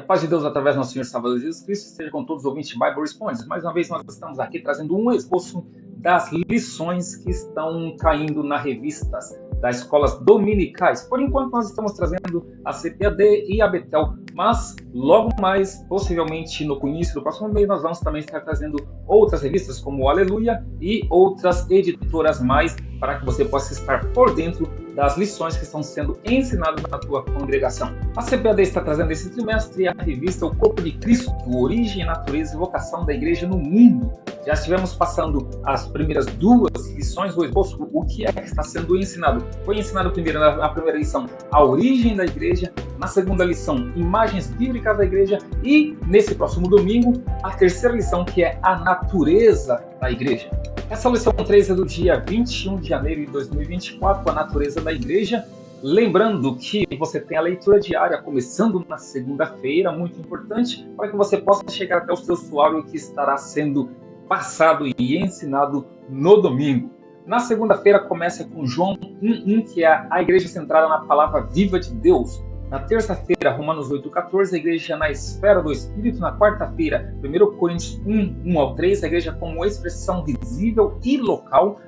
paz de Deus através do nosso Senhor Salvador Jesus Cristo esteja com todos os ouvintes de Bible Respondes. Mais uma vez nós estamos aqui trazendo um esboço das lições que estão caindo nas revistas das escolas dominicais. Por enquanto nós estamos trazendo a CPAD e a Betel, mas logo mais, possivelmente no início do próximo mês, nós vamos também estar trazendo outras revistas como o Aleluia e outras editoras mais, para que você possa estar por dentro das lições que estão sendo ensinadas na tua congregação. A CPAD está trazendo esse trimestre a revista O Corpo de Cristo, Origem, Natureza e Vocação da Igreja no Mundo. Já estivemos passando as primeiras duas lições do esboço, o que é que está sendo ensinado. Foi ensinado primeiro na primeira lição a origem da igreja, na segunda lição imagens bíblicas da igreja e nesse próximo domingo a terceira lição, que é a natureza da igreja. Essa lição 3 é do dia 21 de janeiro de 2024, a natureza da igreja. Lembrando que você tem a leitura diária começando na segunda-feira, muito importante, para que você possa chegar até o seu usuário que estará sendo passado e ensinado no domingo. Na segunda-feira começa com João 1:1, que é a igreja centrada na palavra viva de Deus. Na terça-feira, Romanos 8:14, a igreja na esfera do Espírito. Na quarta-feira, 1 Coríntios 1:1-3, a igreja como expressão visível e local.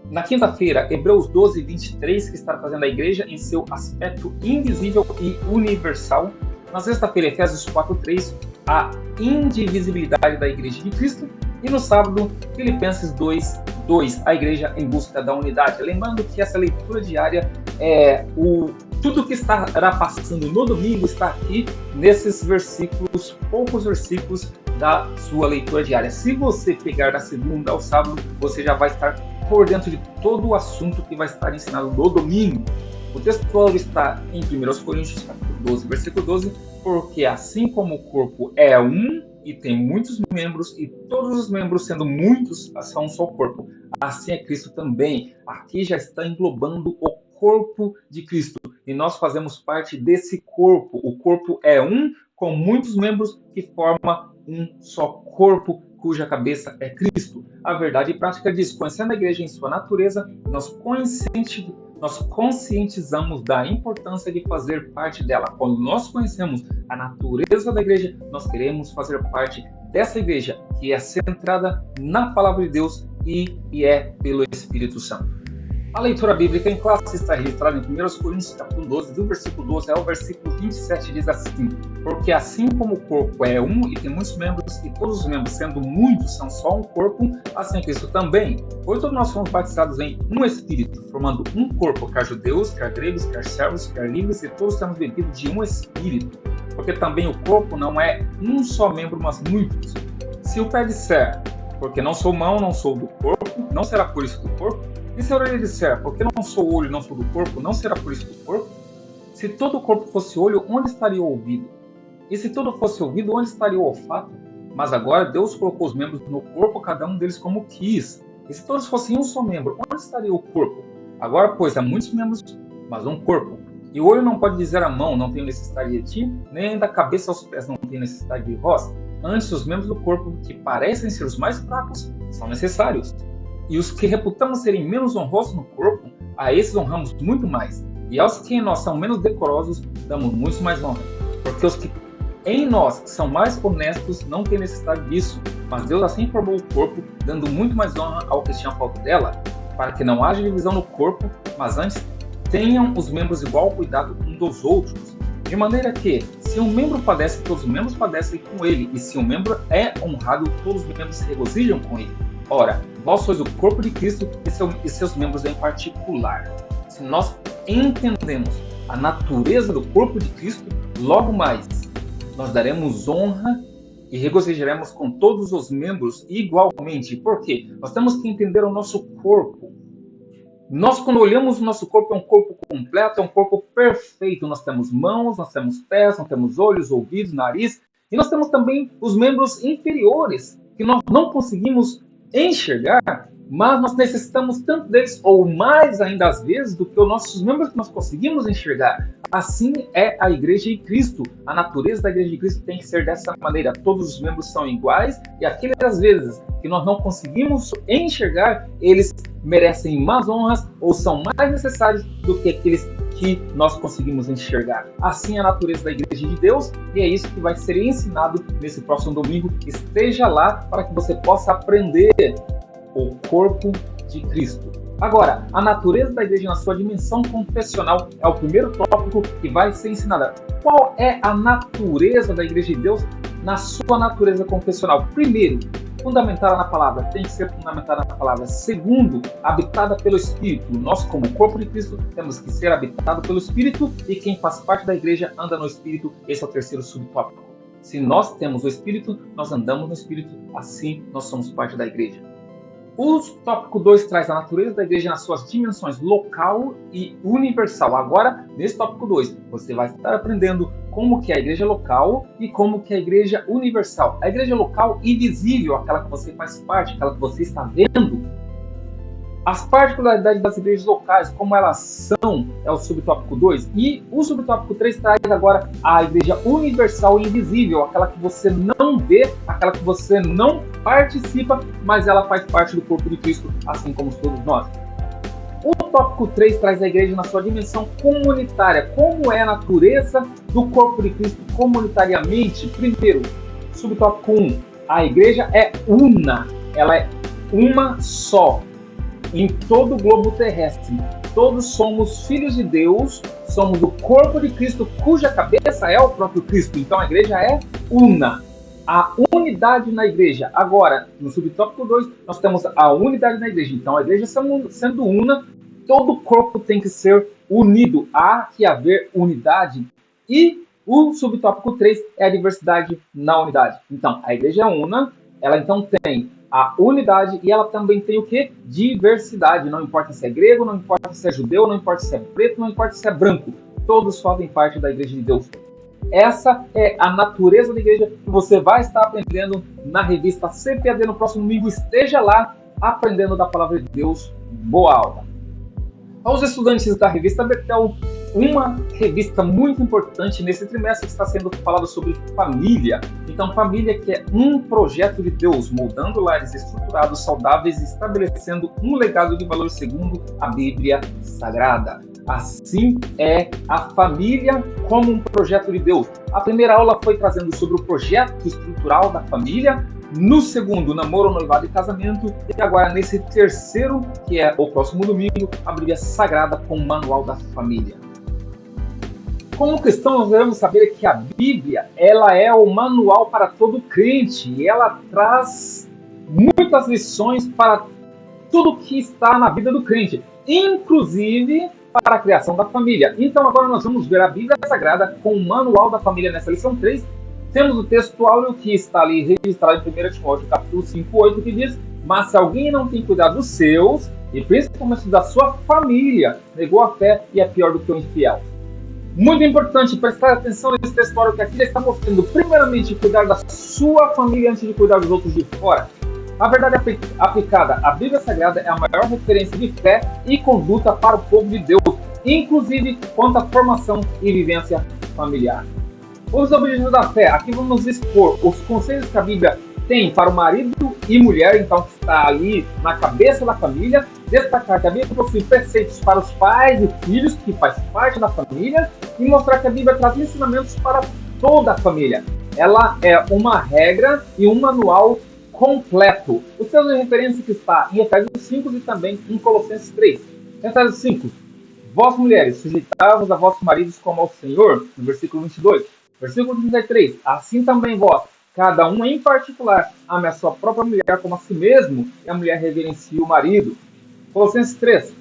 Na quinta-feira, Hebreus 12:23, que está trazendo a igreja em seu aspecto invisível e universal. Na sexta-feira, Efésios 4:3, a indivisibilidade da igreja de Cristo. E no sábado, Filipenses 2:2, a igreja em busca da unidade. Lembrando que essa leitura diária tudo que estará passando no domingo está aqui nesses versículos, poucos versículos da sua leitura diária. Se você pegar da segunda ao sábado, você já vai estar por dentro de todo o assunto que vai estar ensinado no domingo. O texto está em 1 Coríntios 12, versículo 12, porque assim como o corpo é um e tem muitos membros, e todos os membros, sendo muitos, são um só corpo, assim é Cristo também. Aqui já está englobando o corpo de Cristo, e nós fazemos parte desse corpo. O corpo é um, com muitos membros, que forma um só corpo, cuja cabeça é Cristo. A verdade e prática diz: conhecendo a igreja em sua natureza, nós conscientizamos da importância de fazer parte dela. Quando nós conhecemos a natureza da igreja, nós queremos fazer parte dessa igreja que é centrada na palavra de Deus e é pelo Espírito Santo. A leitura bíblica em classe está registrada em 1 Coríntios capítulo 12, do versículo 12 ao versículo 27, diz assim: porque assim como o corpo é um e tem muitos membros, e todos os membros, sendo muitos, são só um corpo, assim Cristo também. Pois todos nós fomos batizados em um Espírito, formando um corpo, quer judeus, quer gregos, quer servos, quer livres, e todos temos bebido de um Espírito. Porque também o corpo não é um só membro, mas muitos. Se o pé disser, porque não sou mão, não sou do corpo, não será por isso do corpo? E se a orelha disser, porque não sou olho, não sou do corpo, não será por isso do corpo? Se todo o corpo fosse olho, onde estaria o ouvido? E se todo fosse ouvido, onde estaria o olfato? Mas agora Deus colocou os membros no corpo, cada um deles como quis. E se todos fossem um só membro, onde estaria o corpo? Agora, pois, há muitos membros, mas um corpo. E o olho não pode dizer à mão, não tenho necessidade de ti, nem da cabeça aos pés, não tenho necessidade de vós. Antes, os membros do corpo, que parecem ser os mais fracos, são necessários. E os que reputamos serem menos honrosos no corpo, a esses honramos muito mais. E aos que em nós são menos decorosos, damos muito mais honra. Porque os que em nós são mais honestos não têm necessidade disso. Mas Deus assim formou o corpo, dando muito mais honra ao que tinha falta dela, para que não haja divisão no corpo, mas antes tenham os membros igual cuidado uns dos outros. De maneira que, se um membro padece, todos os membros padecem com ele. E se um membro é honrado, todos os membros se regozijam com ele. Ora, vós sois o corpo de Cristo e seus membros em particular. Se nós entendemos a natureza do corpo de Cristo, logo mais nós daremos honra e regozijaremos com todos os membros igualmente. Por quê? Nós temos que entender o nosso corpo. Nós, quando olhamos o nosso corpo, é um corpo completo, é um corpo perfeito. Nós temos mãos, nós temos pés, nós temos olhos, ouvidos, nariz. E nós temos também os membros inferiores, que nós não conseguimos enxergar, mas nós necessitamos tanto deles, ou mais ainda às vezes, do que os nossos membros que nós conseguimos enxergar. Assim é a igreja de Cristo. A natureza da igreja de Cristo tem que ser dessa maneira. Todos os membros são iguais, e aqueles às vezes que nós não conseguimos enxergar, eles merecem mais honras ou são mais necessários do que aqueles que nós conseguimos enxergar. Assim é a natureza da Igreja de Deus, e é isso que vai ser ensinado nesse próximo domingo. Esteja lá para que você possa aprender o corpo de Cristo. Agora, a natureza da igreja na sua dimensão confessional é o primeiro tópico que vai ser ensinado. Qual é a natureza da Igreja de Deus na sua natureza confessional? Primeiro, fundamentada na palavra, tem que ser fundamentada na palavra. Segundo, habitada pelo Espírito. Nós, como corpo de Cristo, temos que ser habitados pelo Espírito, e quem faz parte da igreja anda no Espírito. Esse é o terceiro subtópico. Se nós temos o Espírito, nós andamos no Espírito, assim nós somos parte da igreja. O tópico 2 traz a natureza da igreja nas suas dimensões local e universal. Agora, nesse tópico 2, você vai estar aprendendo como que é a igreja local e como que é a igreja universal. A igreja local e visível, aquela que você faz parte, aquela que você está vendo. As particularidades das igrejas locais, como elas são, é o subtópico 2. E o subtópico 3 traz agora a igreja universal e invisível, aquela que você não vê, aquela que você não participa, mas ela faz parte do corpo de Cristo, assim como todos nós. O tópico 3 traz a igreja na sua dimensão comunitária. Como é a natureza do corpo de Cristo comunitariamente? Primeiro, subtópico 1. A igreja é una, ela é uma só. Em todo o globo terrestre, todos somos filhos de Deus, somos o corpo de Cristo, cuja cabeça é o próprio Cristo. Então a igreja é una. A unidade na igreja. Agora, no subtópico 2, nós temos a unidade na igreja. Então a igreja sendo una, todo o corpo tem que ser unido. Há que haver unidade. E o subtópico 3 é a diversidade na unidade. Então a igreja é una, ela então tem a unidade, e ela também tem o quê? Diversidade. Não importa se é grego, não importa se é judeu, não importa se é preto, não importa se é branco. Todos fazem parte da igreja de Deus. Essa é a natureza da igreja que você vai estar aprendendo na revista CPAD no próximo domingo. Esteja lá aprendendo da palavra de Deus. Boa aula! Aos estudantes da revista Betel, uma revista muito importante nesse trimestre está sendo falado sobre família. Então, família que é um projeto de Deus, moldando lares estruturados, saudáveis e estabelecendo um legado de valor segundo a Bíblia Sagrada. Assim é a família como um projeto de Deus. A primeira aula foi trazendo sobre o projeto estrutural da família. No segundo, namoro, noivado e casamento. E agora, nesse terceiro, que é o próximo domingo, a Bíblia Sagrada com o Manual da Família. Como cristãos, nós devemos saber que a Bíblia, ela é o manual para todo crente. E ela traz muitas lições para tudo que está na vida do crente, inclusive para a criação da família. Então, agora nós vamos ver a Bíblia Sagrada com o Manual da Família nessa lição 3. Temos o texto áureo que está ali registrado em 1 Timóteo, capítulo 5:8, que diz: mas se alguém não tem cuidado dos seus, e principalmente da sua família, negou a fé e é pior do que o infiel. Muito importante prestar atenção nesse texto áureo, que aqui ele está mostrando, primeiramente, cuidar da sua família antes de cuidar dos outros de fora. A verdade aplicada à Bíblia Sagrada é a maior referência de fé e conduta para o povo de Deus, inclusive quanto à formação e vivência familiar. Os objetivos da fé. Aqui vamos expor os conselhos que a Bíblia tem para o marido e mulher, então que está ali na cabeça da família. Destacar que a Bíblia possui preceitos para os pais e filhos, que faz parte da família, e mostrar que a Bíblia traz ensinamentos para toda a família. Ela é uma regra e um manual completo. O seu de referência que está em Efésios 5 e também em Colossenses 3. Efésios 5. Vós, mulheres, sujeitai-vos a vossos maridos como ao Senhor, no versículo 22. Versículo 33. Assim também vós, cada um em particular, ame a sua própria mulher como a si mesmo, e a mulher reverencie o marido. Colossenses 3,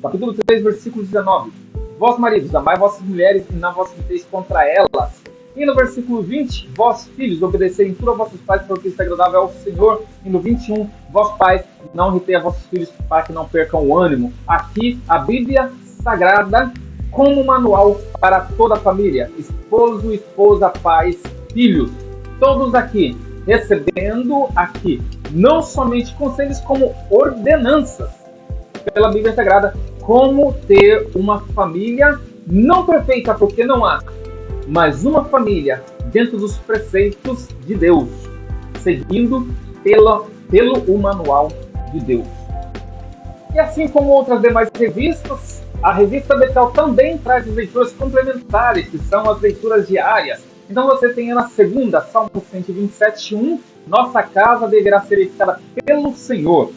capítulo 3, versículo 19. Vós, maridos, amai vossas mulheres e não vos irriteis contra elas. E no versículo 20, vós, filhos, obedecei em tudo a vossos pais, porque isso é agradável ao Senhor. E no 21, vós, pais, não irritei a vossos filhos, para que não percam o ânimo. Aqui, a Bíblia Sagrada como manual para toda a família. Esposo, esposa, pais, filhos. Todos aqui, recebendo aqui, não somente conselhos, como ordenanças pela Bíblia Sagrada, como ter uma família não perfeita, porque não há, mas uma família dentro dos preceitos de Deus, seguindo pelo manual de Deus. E assim como outras demais revistas, A revista Betel também traz as leituras complementares, que são as leituras diárias. Então você tem na segunda, Salmo 127:1, nossa casa deverá ser edificada pelo Senhor.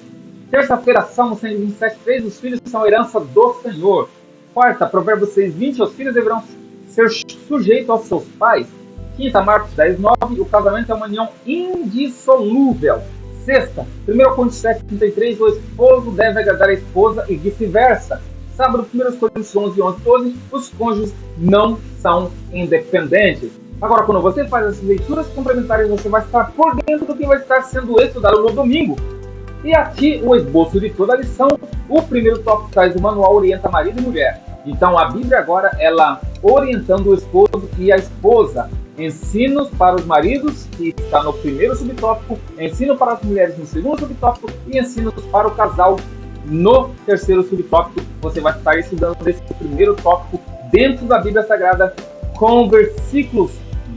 Terça-feira, Salmo 127:3, os filhos são herança do Senhor. Quarta, Provérbios 6:20, os filhos deverão ser sujeitos aos seus pais. Quinta, Marcos 10:9, o casamento é uma união indissolúvel. Sexta, 1 Coríntios 7:33, o esposo deve agradar a esposa e vice-versa. Sábado, 1 Coríntios 11:12, os cônjuges não são independentes. Agora, quando você faz essas leituras complementares, você vai estar por dentro do que vai estar sendo estudado no domingo. E aqui o esboço de toda a lição. O primeiro tópico traz o manual orienta marido e mulher. Então a Bíblia agora, ela orientando o esposo e a esposa. Ensinos para os maridos, que está no primeiro subtópico, ensino para as mulheres no segundo subtópico e ensinos para o casal no terceiro subtópico. Você vai estar estudando esse primeiro tópico dentro da Bíblia Sagrada com versículos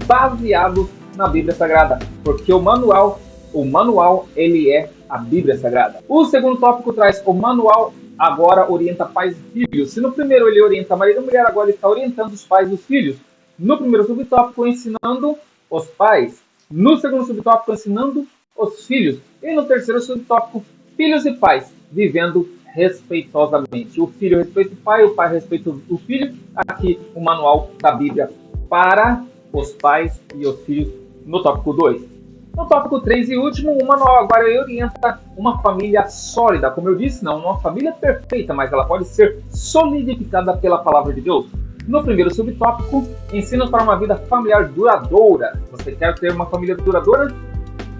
baseados na Bíblia Sagrada, porque o manual ele é a Bíblia Sagrada. O segundo tópico traz o manual agora orienta pais e filhos. Se no primeiro ele orienta marido e mulher, agora ele está orientando os pais e os filhos. No primeiro subtópico, ensinando os pais. No segundo subtópico, ensinando os filhos. E no terceiro subtópico, filhos e pais, vivendo respeitosamente. O filho respeita o pai respeita o filho. Aqui o manual da Bíblia para os pais e os filhos no tópico 2. No tópico 3 e último, o manual agora orienta uma família sólida. Como eu disse, não uma família perfeita, mas ela pode ser solidificada pela palavra de Deus. No primeiro subtópico, ensino para uma vida familiar duradoura. Você quer ter uma família duradoura?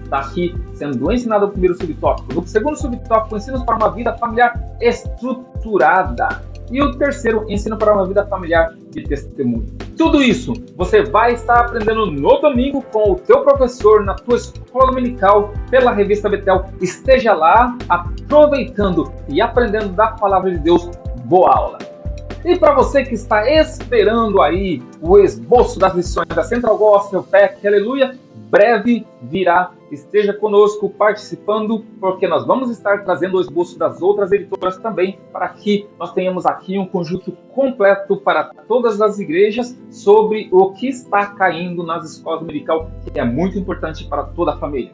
Está aqui sendo ensinado o primeiro subtópico. No segundo subtópico, ensinos para uma vida familiar estruturada. E o terceiro, ensino para uma vida familiar de testemunho. Tudo isso você vai estar aprendendo no domingo com o teu professor na tua escola dominical pela revista Betel. Esteja lá aproveitando e aprendendo da palavra de Deus. Boa aula! E para você que está esperando aí o esboço das lições da Central Gospel PEC, aleluia, breve virá. Esteja conosco participando, porque nós vamos estar trazendo o esboço das outras editoras também, para que nós tenhamos aqui um conjunto completo para todas as igrejas sobre o que está caindo nas escolas dominical, que é muito importante para toda a família.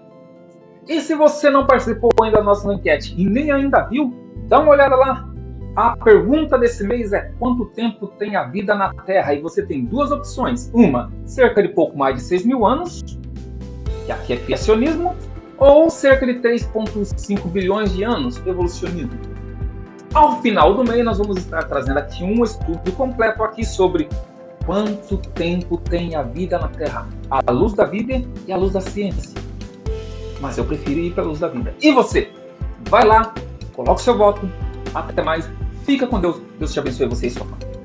E se você não participou ainda da nossa enquete e nem ainda viu, dá uma olhada lá. A pergunta desse mês é: quanto tempo tem a vida na Terra? E você tem duas opções. Uma, cerca de pouco mais de 6.000 anos, que aqui é criacionismo, ou cerca de 3,5 bilhões de anos, evolucionismo. Ao final do mês, nós vamos estar trazendo aqui um estudo completo aqui sobre quanto tempo tem a vida na Terra, à luz da Bíblia e à luz da ciência. Mas eu prefiro ir pela luz da Bíblia. E você? Vai lá, coloca o seu voto. Até mais. Fica com Deus. Deus te abençoe você e sua família.